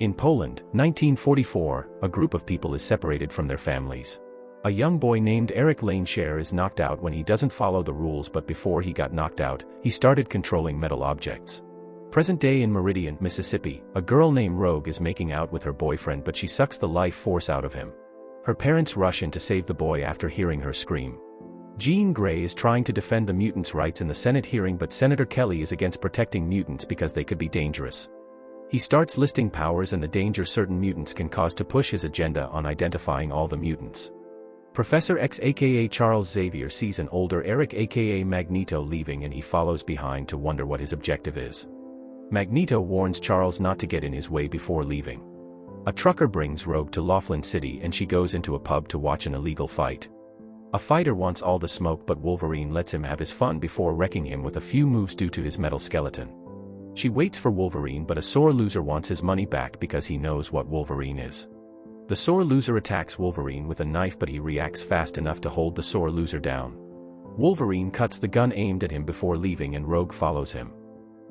In Poland, 1944, a group of people is separated from their families. A young boy named Eric Laneshere is knocked out when he doesn't follow the rules, but before he got knocked out, he started controlling metal objects. Present day in Meridian, Mississippi, a girl named Rogue is making out with her boyfriend, but she sucks the life force out of him. Her parents rush in to save the boy after hearing her scream. Jean Grey is trying to defend the mutants' rights in the Senate hearing, but Senator Kelly is against protecting mutants because they could be dangerous. He starts listing powers and the danger certain mutants can cause to push his agenda on identifying all the mutants. Professor X aka Charles Xavier sees an older Eric aka Magneto leaving, and he follows behind to wonder what his objective is. Magneto warns Charles not to get in his way before leaving. A trucker brings Rogue to Laughlin City and she goes into a pub to watch an illegal fight. A fighter wants all the smoke, but Wolverine lets him have his fun before wrecking him with a few moves due to his metal skeleton. She waits for Wolverine, but a sore loser wants his money back because he knows what Wolverine is. The sore loser attacks Wolverine with a knife, but he reacts fast enough to hold the sore loser down. Wolverine cuts the gun aimed at him before leaving, and Rogue follows him.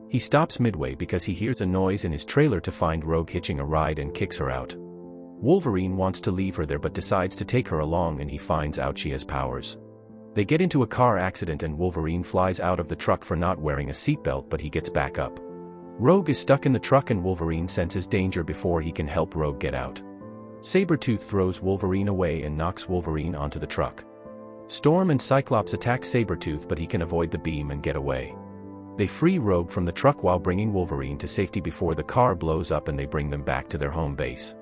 He stops midway because he hears a noise in his trailer to find Rogue hitching a ride and kicks her out. Wolverine wants to leave her there but decides to take her along, and he finds out she has powers. They get into a car accident and Wolverine flies out of the truck for not wearing a seatbelt, but he gets back up. Rogue is stuck in the truck and Wolverine senses danger before he can help Rogue get out. Sabretooth throws Wolverine away and knocks Wolverine onto the truck. Storm and Cyclops attack Sabretooth, but he can avoid the beam and get away. They free Rogue from the truck while bringing Wolverine to safety before the car blows up, and they bring them back to their home base.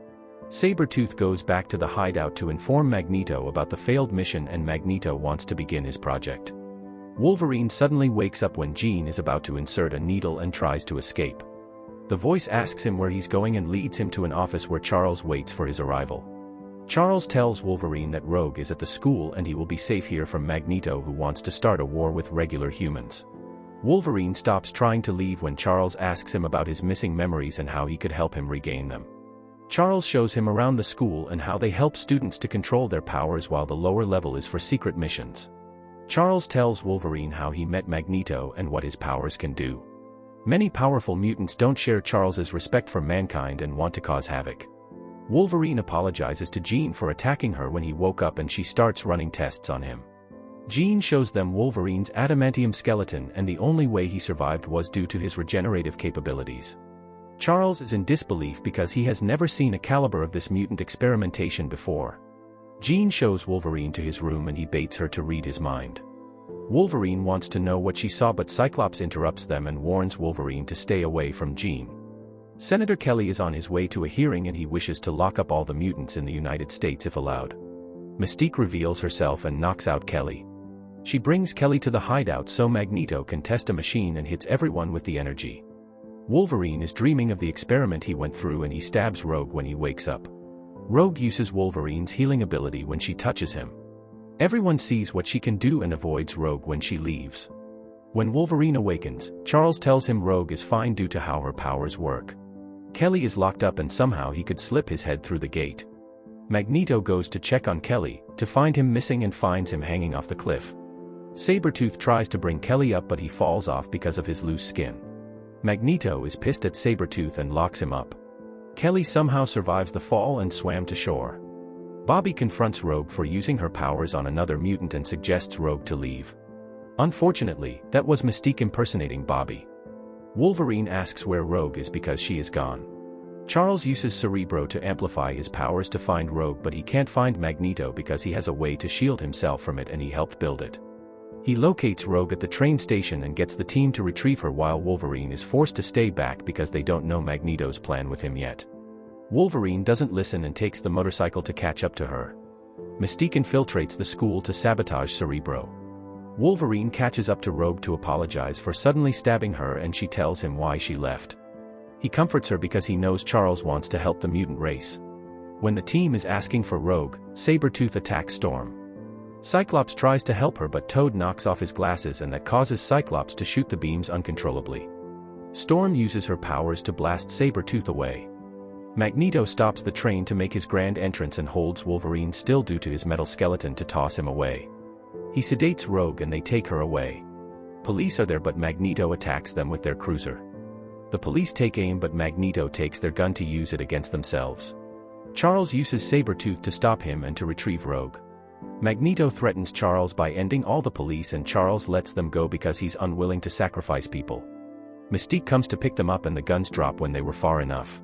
Sabretooth goes back to the hideout to inform Magneto about the failed mission, and Magneto wants to begin his project. Wolverine suddenly wakes up when Jean is about to insert a needle and tries to escape. The voice asks him where he's going and leads him to an office where Charles waits for his arrival. Charles tells Wolverine that Rogue is at the school and he will be safe here from Magneto, who wants to start a war with regular humans. Wolverine stops trying to leave when Charles asks him about his missing memories and how he could help him regain them. Charles shows him around the school and how they help students to control their powers, while the lower level is for secret missions. Charles tells Wolverine how he met Magneto and what his powers can do. Many powerful mutants don't share Charles's respect for mankind and want to cause havoc. Wolverine apologizes to Jean for attacking her when he woke up, and she starts running tests on him. Jean shows them Wolverine's adamantium skeleton, and the only way he survived was due to his regenerative capabilities. Charles is in disbelief because he has never seen a caliber of this mutant experimentation before. Jean shows Wolverine to his room and he baits her to read his mind. Wolverine wants to know what she saw, but Cyclops interrupts them and warns Wolverine to stay away from Jean. Senator Kelly is on his way to a hearing and he wishes to lock up all the mutants in the United States if allowed. Mystique reveals herself and knocks out Kelly. She brings Kelly to the hideout so Magneto can test a machine and hits everyone with the energy. Wolverine is dreaming of the experiment he went through and he stabs Rogue when he wakes up. Rogue uses Wolverine's healing ability when she touches him. Everyone sees what she can do and avoids Rogue when she leaves. When Wolverine awakens, Charles tells him Rogue is fine due to how her powers work. Kelly is locked up and somehow he could slip his head through the gate. Magneto goes to check on Kelly, to find him missing and finds him hanging off the cliff. Sabretooth tries to bring Kelly up but he falls off because of his loose skin. Magneto is pissed at Sabretooth and locks him up. Kelly somehow survives the fall and swam to shore. Bobby confronts Rogue for using her powers on another mutant and suggests Rogue to leave. Unfortunately, that was Mystique impersonating Bobby. Wolverine asks where Rogue is because she is gone. Charles uses Cerebro to amplify his powers to find Rogue, but he can't find Magneto because he has a way to shield himself from it and he helped build it. He locates Rogue at the train station and gets the team to retrieve her, while Wolverine is forced to stay back because they don't know Magneto's plan with him yet. Wolverine doesn't listen and takes the motorcycle to catch up to her. Mystique infiltrates the school to sabotage Cerebro. Wolverine catches up to Rogue to apologize for suddenly stabbing her and she tells him why she left. He comforts her because he knows Charles wants to help the mutant race. When the team is asking for Rogue, Sabretooth attacks Storm. Cyclops tries to help her but Toad knocks off his glasses and that causes Cyclops to shoot the beams uncontrollably. Storm uses her powers to blast Sabretooth away. Magneto stops the train to make his grand entrance and holds Wolverine still due to his metal skeleton to toss him away. He sedates Rogue and they take her away. Police are there but Magneto attacks them with their cruiser. The police take aim but Magneto takes their gun to use it against themselves. Charles uses Sabretooth to stop him and to retrieve Rogue. Magneto threatens Charles by ending all the police and Charles lets them go because he's unwilling to sacrifice people. Mystique comes to pick them up and the guns drop when they were far enough.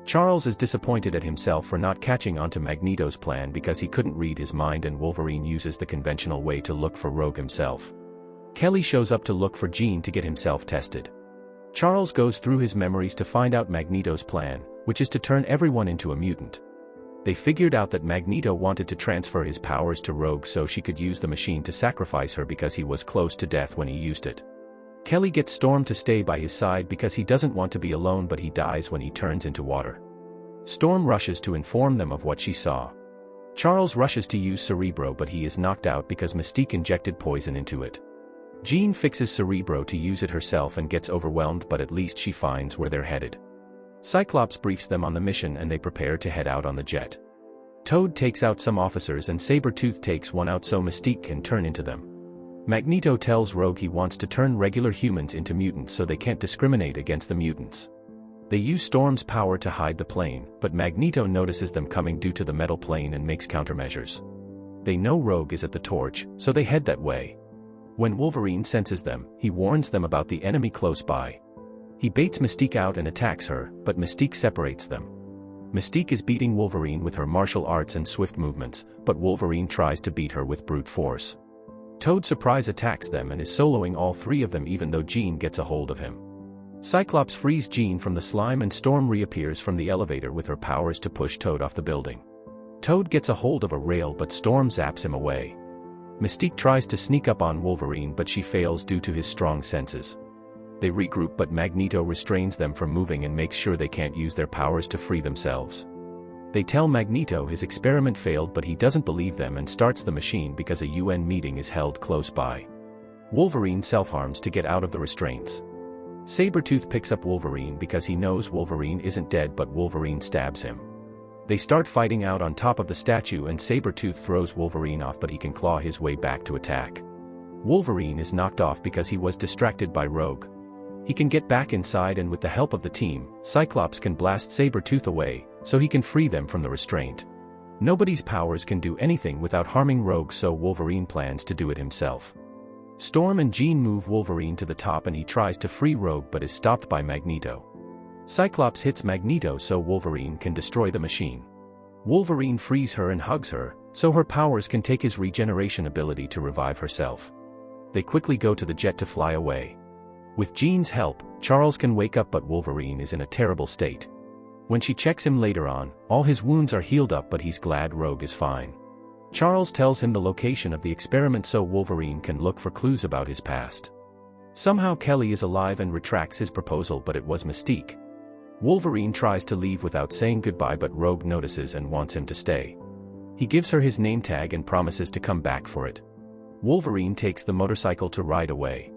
Charles is disappointed at himself for not catching on to Magneto's plan because he couldn't read his mind, and Wolverine uses the conventional way to look for Rogue himself. Kelly shows up to look for Jean to get himself tested. Charles goes through his memories to find out Magneto's plan, which is to turn everyone into a mutant. They figured out that Magneto wanted to transfer his powers to Rogue so she could use the machine to sacrifice her because he was close to death when he used it. Kelly gets Storm to stay by his side because he doesn't want to be alone, but he dies when he turns into water. Storm rushes to inform them of what she saw. Charles rushes to use Cerebro but he is knocked out because Mystique injected poison into it. Jean fixes Cerebro to use it herself and gets overwhelmed, but at least she finds where they're headed. Cyclops briefs them on the mission and they prepare to head out on the jet. Toad takes out some officers and Sabretooth takes one out so Mystique can turn into them. Magneto tells Rogue he wants to turn regular humans into mutants so they can't discriminate against the mutants. They use Storm's power to hide the plane, but Magneto notices them coming due to the metal plane and makes countermeasures. They know Rogue is at the torch, so they head that way. When Wolverine senses them, he warns them about the enemy close by. He baits Mystique out and attacks her, but Mystique separates them. Mystique is beating Wolverine with her martial arts and swift movements, but Wolverine tries to beat her with brute force. Toad surprise attacks them and is soloing all three of them even though Jean gets a hold of him. Cyclops frees Jean from the slime and Storm reappears from the elevator with her powers to push Toad off the building. Toad gets a hold of a rail but Storm zaps him away. Mystique tries to sneak up on Wolverine but she fails due to his strong senses. They regroup but Magneto restrains them from moving and makes sure they can't use their powers to free themselves. They tell Magneto his experiment failed but he doesn't believe them and starts the machine because a UN meeting is held close by. Wolverine self-harms to get out of the restraints. Sabretooth picks up Wolverine because he knows Wolverine isn't dead but Wolverine stabs him. They start fighting out on top of the statue and Sabretooth throws Wolverine off but he can claw his way back to attack. Wolverine is knocked off because he was distracted by Rogue. He can get back inside and with the help of the team, Cyclops can blast Sabretooth away, so he can free them from the restraint. Nobody's powers can do anything without harming Rogue so Wolverine plans to do it himself. Storm and Jean move Wolverine to the top and he tries to free Rogue but is stopped by Magneto. Cyclops hits Magneto so Wolverine can destroy the machine. Wolverine frees her and hugs her, so her powers can take his regeneration ability to revive herself. They quickly go to the jet to fly away. With Jean's help, Charles can wake up but Wolverine is in a terrible state. When she checks him later on, all his wounds are healed up but he's glad Rogue is fine. Charles tells him the location of the experiment so Wolverine can look for clues about his past. Somehow Kelly is alive and retracts his proposal but it was Mystique. Wolverine tries to leave without saying goodbye but Rogue notices and wants him to stay. He gives her his name tag and promises to come back for it. Wolverine takes the motorcycle to ride away.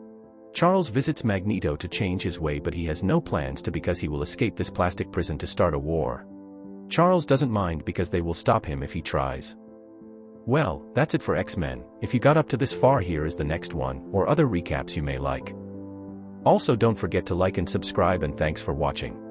Charles visits Magneto to change his way but he has no plans to because he will escape this plastic prison to start a war. Charles doesn't mind because they will stop him if he tries. Well, that's it for X-Men. If you got up to this far, here is the next one, or other recaps you may like. Also don't forget to like and subscribe and thanks for watching.